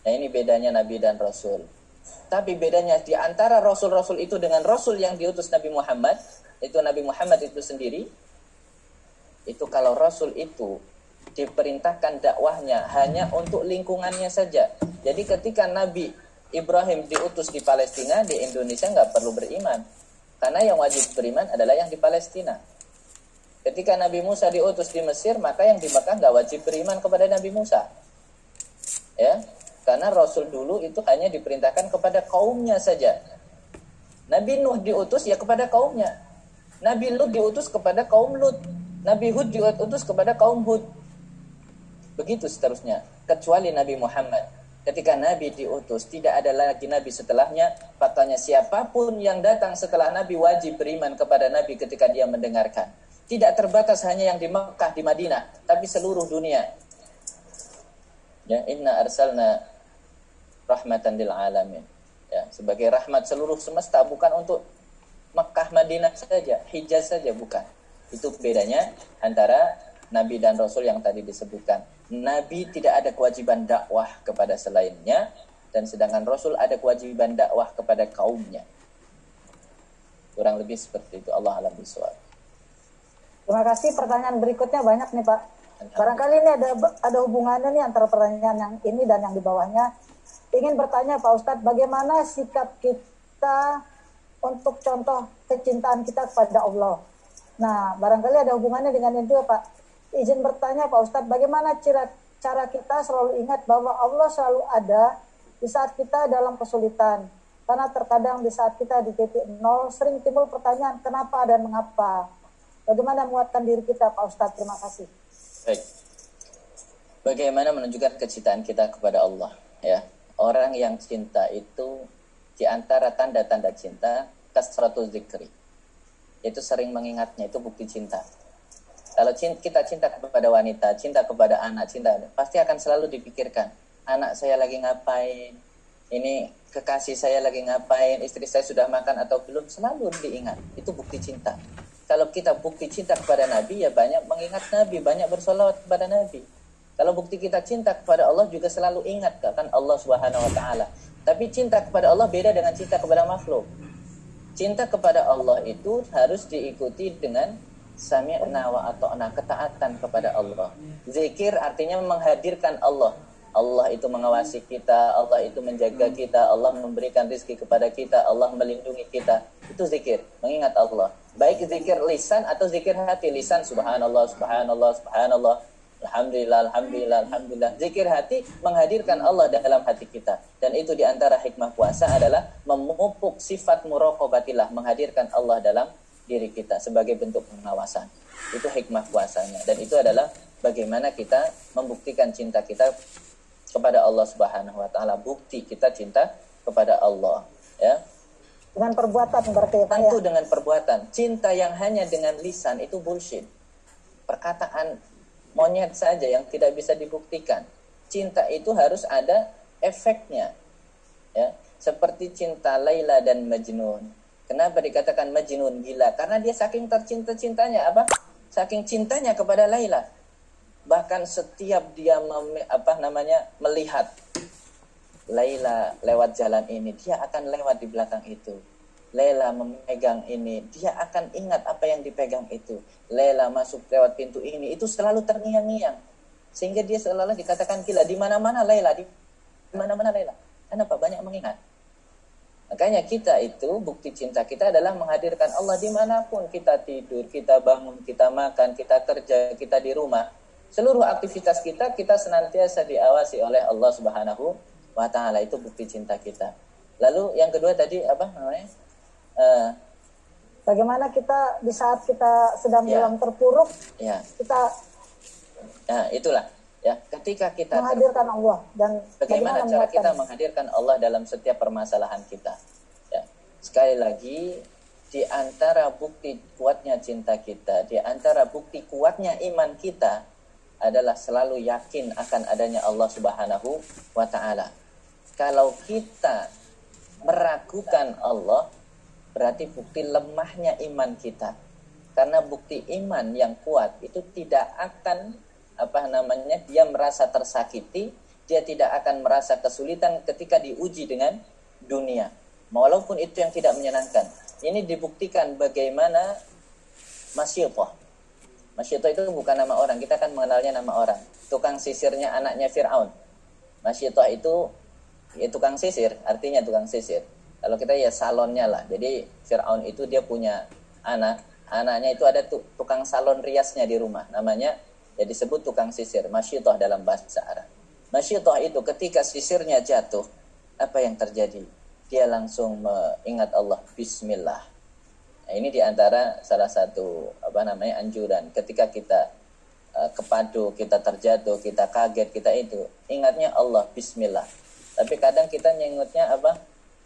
Nah ini bedanya Nabi dan Rasul. Tapi bedanya di antara Rasul-Rasul itu dengan Rasul yang diutus Nabi Muhammad. Itu Nabi Muhammad itu sendiri. Itu kalau Rasul itu diperintahkan dakwahnya hanya untuk lingkungannya saja. Jadi ketika Nabi Ibrahim diutus di Palestina, di Indonesia nggak perlu beriman. Karena yang wajib beriman adalah yang di Palestina. Ketika Nabi Musa diutus di Mesir, maka yang di Mekah nggak wajib beriman kepada Nabi Musa. Ya, karena Rasul dulu itu hanya diperintahkan kepada kaumnya saja. Nabi Nuh diutus ya kepada kaumnya. Nabi Lut diutus kepada kaum Lut. Nabi Hud diutus kepada kaum Hud. Begitu seterusnya. Kecuali Nabi Muhammad. Ketika Nabi diutus, tidak ada lagi Nabi setelahnya. Faktanya siapapun yang datang setelah Nabi wajib beriman kepada Nabi ketika dia mendengarkan. Tidak terbatas hanya yang di Mekah, di Madinah, tapi seluruh dunia. Ya, inna arsalna rahmatan lil alamin. Ya, sebagai rahmat seluruh semesta, bukan untuk Mekah, Madinah saja, Hijaz saja, bukan. Itu bedanya antara Nabi dan Rasul yang tadi disebutkan. Nabi tidak ada kewajiban dakwah kepada selainnya, dan sedangkan Rasul ada kewajiban dakwah kepada kaumnya. Kurang lebih seperti itu. Allah a'lam bishawab. Terima kasih. Pertanyaan berikutnya banyak nih Pak. Barangkali ini ada hubungannya nih antara pertanyaan yang ini dan yang di bawahnya. Ingin bertanya Pak Ustadz, bagaimana sikap kita untuk contoh kecintaan kita kepada Allah? Nah, barangkali ada hubungannya dengan itu Pak. Izin bertanya Pak Ustadz, bagaimana cara kita selalu ingat bahwa Allah selalu ada di saat kita dalam kesulitan? Karena terkadang di saat kita di titik nol sering timbul pertanyaan kenapa dan mengapa. Bagaimana menguatkan diri kita Pak Ustadz? Terima kasih. Baik. Bagaimana menunjukkan kecintaan kita kepada Allah? Ya, orang yang cinta itu di antara tanda-tanda cinta kasratul zikri. Itu sering mengingatnya, itu bukti cinta. Kalau kita cinta kepada wanita, cinta kepada anak, pasti akan selalu dipikirkan. Anak saya lagi ngapain? Ini kekasih saya lagi ngapain? Istri saya sudah makan atau belum? Selalu diingat. Itu bukti cinta. Kalau kita bukti cinta kepada Nabi, ya banyak mengingat Nabi, banyak bersolawat kepada Nabi. Kalau bukti kita cinta kepada Allah juga selalu ingat kan Allah Subhanahu wa taala. Tapi cinta kepada Allah beda dengan cinta kepada makhluk. Cinta kepada Allah itu harus diikuti dengan sami'na wa ata'na, ketaatan kepada Allah. Zikir artinya menghadirkan Allah. Allah itu mengawasi kita, Allah itu menjaga kita, Allah memberikan rezeki kepada kita, Allah melindungi kita. Itu zikir, mengingat Allah. Baik zikir lisan atau zikir hati. Lisan subhanallah, subhanallah, subhanallah, alhamdulillah, alhamdulillah, alhamdulillah. Zikir hati menghadirkan Allah dalam hati kita. Dan itu diantara hikmah puasa adalah memupuk sifat muraqabatillah, menghadirkan Allah dalam diri kita sebagai bentuk pengawasan. Itu hikmah puasanya. Dan itu adalah bagaimana kita membuktikan cinta kita kepada Allah Subhanahu wa taala, bukti kita cinta kepada Allah, ya. Dengan perbuatan berarti ya, Pak, Tentu ya? dengan perbuatan. Cinta yang hanya dengan lisan itu bullshit. Perkataan monyet saja yang tidak bisa dibuktikan. Cinta itu harus ada efeknya. Ya, seperti cinta Laila dan Majnun. Kenapa dikatakan Majnun, gila? Karena dia saking tercinta-cintanya apa? Saking cintanya kepada Laila. Bahkan setiap dia melihat Laila lewat jalan ini, dia akan lewat di belakang itu. Laila memegang ini, dia akan ingat apa yang dipegang itu. Laila masuk lewat pintu ini, itu selalu terngiang-ngiang. Sehingga dia selalu dikatakan gila. Di mana-mana Laila, di mana-mana Laila. Kenapa? Banyak mengingat. Makanya kita itu, bukti cinta kita adalah menghadirkan Allah dimanapun kita tidur, kita bangun, kita makan, kita kerja, kita di rumah. Seluruh aktivitas kita senantiasa diawasi oleh Allah Subhanahu wa ta'ala. Itu bukti cinta kita. Lalu yang kedua tadi apa namanya? Bagaimana kita di saat kita sedang dalam terpuruk, kita itulah ya, ketika kita menghadirkan Allah, dan bagaimana cara kita menghadirkan Allah dalam setiap permasalahan kita. Ya. Sekali lagi, di antara bukti kuatnya cinta kita, di antara bukti kuatnya iman kita adalah selalu yakin akan adanya Allah Subhanahu wa ta'ala. Kalau kita meragukan Allah, berarti bukti lemahnya iman kita. Karena bukti iman yang kuat itu tidak akan dia merasa tersakiti, dia tidak akan merasa kesulitan ketika diuji dengan dunia. Walaupun itu yang tidak menyenangkan. Ini dibuktikan bagaimana Masyitah. Masyitah itu bukan nama orang, kita kan mengenalnya nama orang. Tukang sisirnya anaknya Fir'aun. Masyitah itu ya tukang sisir, artinya tukang sisir. Kalau kita ya salonnya lah. Jadi Fir'aun itu dia punya anaknya itu ada tukang salon riasnya di rumah. Namanya ya disebut tukang sisir, Masyitah dalam bahasa Arab. Masyitah itu ketika sisirnya jatuh, apa yang terjadi? Dia langsung mengingat Allah, Bismillah. Nah, ini diantara salah satu anjuran ketika kita kepadu, kita terjatuh, kita kaget, kita itu ingatnya Allah, Bismillah. Tapi kadang kita nyengutnya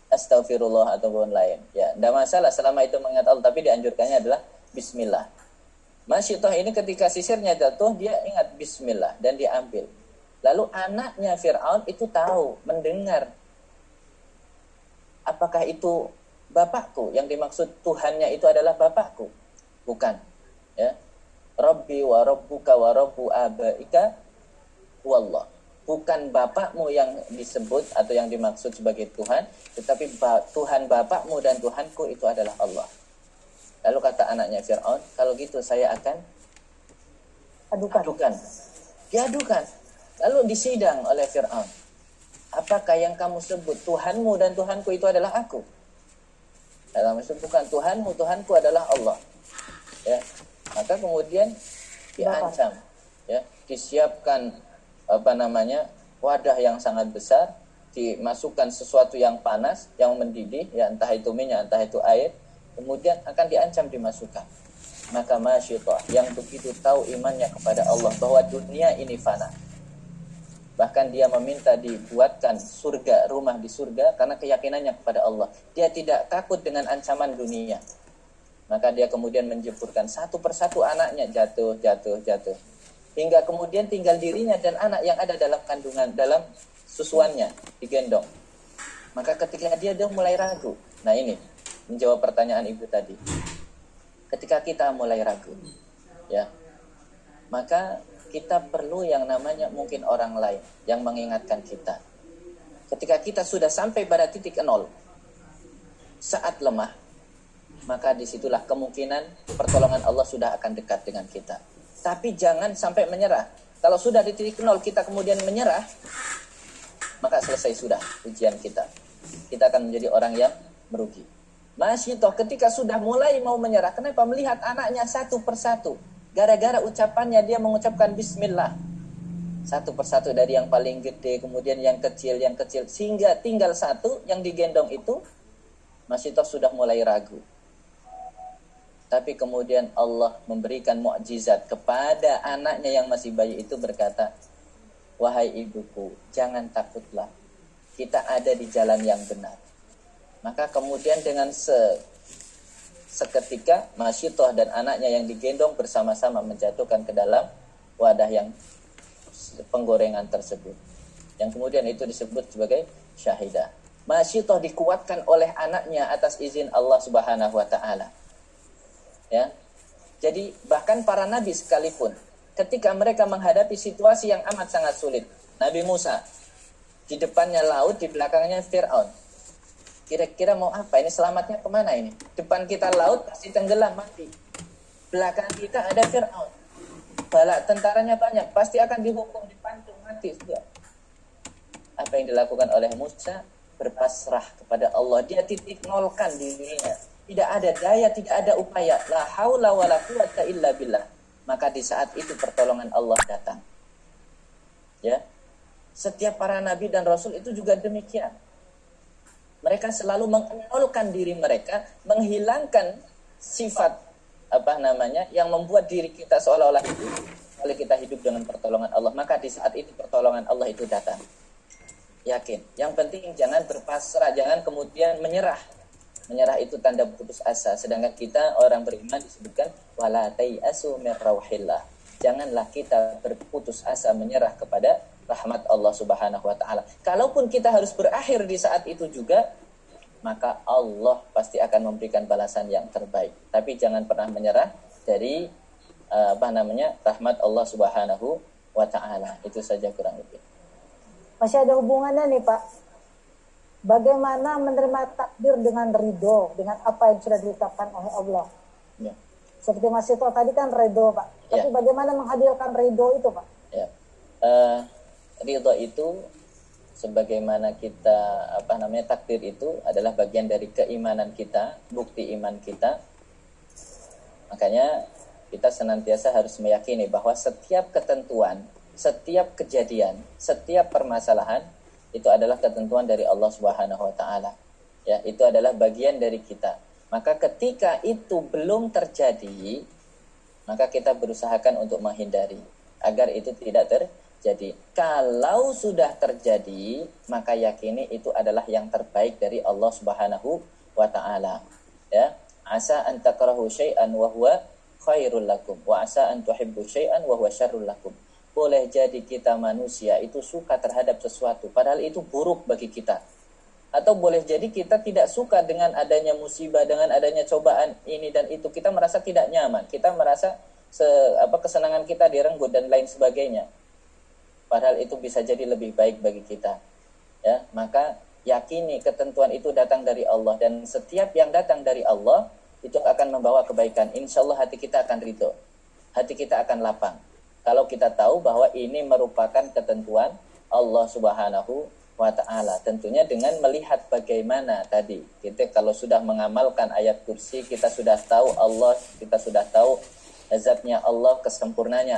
Astaghfirullah ataupun lain. Ya, tidak masalah selama itu mengingat Allah, tapi dianjurkannya adalah Bismillah. Masyitah ini ketika sisirnya jatuh, dia ingat Bismillah dan diambil. Lalu anaknya Fir'aun itu tahu, mendengar. Apakah itu bapakku? Yang dimaksud Tuhannya itu adalah bapakku? Bukan. Ya. Rabbi wa rabbuka wa rabbu abaika wallah. Bukan bapakmu yang disebut atau yang dimaksud sebagai Tuhan, tetapi Tuhan bapakmu dan Tuhanku itu adalah Allah. Lalu kata anaknya Fir'aun, kalau gitu saya akan adukan. Diadukan. Lalu disidang oleh Fir'aun. Apakah yang kamu sebut Tuhanmu dan Tuhanku itu adalah aku? Dalam maksud bukan Tuhanmu, Tuhanku adalah Allah. Ya. Maka kemudian diancam, ya, disiapkan wadah yang sangat besar, dimasukkan sesuatu yang panas, yang mendidih, ya entah itu minyak, entah itu air, kemudian akan diancam dimasukkan. Maka Masyitah yang begitu tahu imannya kepada Allah bahwa dunia ini fana, bahkan dia meminta dibuatkan surga, rumah di surga karena keyakinannya kepada Allah. Dia tidak takut dengan ancaman dunia. Maka dia kemudian menjeburkan satu persatu anaknya jatuh. Hingga kemudian tinggal dirinya dan anak yang ada dalam kandungan, dalam susuannya, digendong. Maka ketika dia mulai ragu. Nah ini, menjawab pertanyaan ibu tadi. Ketika kita mulai ragu, ya, maka kita perlu yang namanya mungkin orang lain yang mengingatkan kita. Ketika kita sudah sampai pada titik nol, saat lemah, maka disitulah kemungkinan pertolongan Allah sudah akan dekat dengan kita. Tapi jangan sampai menyerah. Kalau sudah di titik nol kita kemudian menyerah, maka selesai sudah ujian kita. Kita akan menjadi orang yang merugi. Masyitah ketika sudah mulai mau menyerah, kenapa? Melihat anaknya satu persatu. Gara-gara ucapannya dia mengucapkan Bismillah. Satu persatu dari yang paling gede, kemudian yang kecil, sehingga tinggal satu yang digendong itu, Masyitah sudah mulai ragu. Tapi kemudian Allah memberikan mukjizat kepada anaknya yang masih bayi itu berkata, wahai ibuku, jangan takutlah, kita ada di jalan yang benar. Maka kemudian dengan seketika Masyitoh dan anaknya yang digendong bersama-sama menjatuhkan ke dalam wadah yang penggorengan tersebut, yang kemudian itu disebut sebagai syahidah. Masyitoh dikuatkan oleh anaknya atas izin Allah Subhanahu wa taala. Ya. Jadi bahkan para nabi sekalipun ketika mereka menghadapi situasi yang amat sangat sulit, Nabi Musa di depannya laut, di belakangnya Fir'aun. Kira-kira mau apa? Ini selamatnya kemana ini? Depan kita laut pasti tenggelam mati. Belakang kita ada Fir'aun. Bala tentaranya banyak, pasti akan dihukum, dipancung, mati sudah. Apa yang dilakukan oleh Musa? Berpasrah kepada Allah. Dia titik nolkan dirinya. Tidak ada daya, tidak ada upaya. La haula wa la quwata illa billah. Maka di saat itu pertolongan Allah datang. Ya. Setiap para nabi dan rasul itu juga demikian. Mereka selalu mengenolkan diri mereka, menghilangkan sifat yang membuat diri kita seolah-olah itu oleh kita hidup dengan pertolongan Allah. Maka di saat itu pertolongan Allah itu datang. Yakin. Yang penting jangan berpasrah, jangan kemudian menyerah. Menyerah itu tanda putus asa. Sedangkan kita orang beriman disebutkan wala tayasu min rauhillah. Janganlah kita berputus asa menyerah kepada rahmat Allah Subhanahu wa taala. Kalaupun kita harus berakhir di saat itu juga, maka Allah pasti akan memberikan balasan yang terbaik. Tapi jangan pernah menyerah dari rahmat Allah Subhanahu wa taala. Itu saja kurang lebih. Masih ada hubungannya nih Pak. Bagaimana menerima takdir dengan ridho, dengan apa yang sudah diucapkan oleh Allah. Ya. Seperti Mas Sito tadi kan ridho Pak. Tapi bagaimana menghadirkan ridho itu Pak? Ya. Ridho itu sebagaimana kita takdir itu adalah bagian dari keimanan kita, bukti iman kita. Makanya kita senantiasa harus meyakini bahwa setiap ketentuan, setiap kejadian, setiap permasalahan itu adalah ketentuan dari Allah Subhanahu wa taala. Ya, itu adalah bagian dari kita. Maka ketika itu belum terjadi, maka kita berusahakan untuk menghindari agar itu tidak terjadi. Kalau sudah terjadi, maka yakini itu adalah yang terbaik dari Allah Subhanahu wa taala. Ya, asa an takrahu syai'an wa huwa khairul lakum wa asa an tuhibbu syai'an wa huwa syarrul lakum. Boleh jadi kita manusia itu suka terhadap sesuatu padahal itu buruk bagi kita. Atau boleh jadi kita tidak suka dengan adanya musibah, dengan adanya cobaan ini dan itu, kita merasa tidak nyaman, kita merasa kesenangan kita direnggut dan lain sebagainya. Padahal itu bisa jadi lebih baik bagi kita. Ya, maka yakini ketentuan itu datang dari Allah, dan setiap yang datang dari Allah itu akan membawa kebaikan. Insya Allah hati kita akan ridho, hati kita akan lapang. Kalau kita tahu bahwa ini merupakan ketentuan Allah Subhanahu wa ta'ala. Tentunya dengan melihat bagaimana tadi. Kita kalau sudah mengamalkan ayat kursi, kita sudah tahu Allah, kita sudah tahu zatnya Allah, kesempurnanya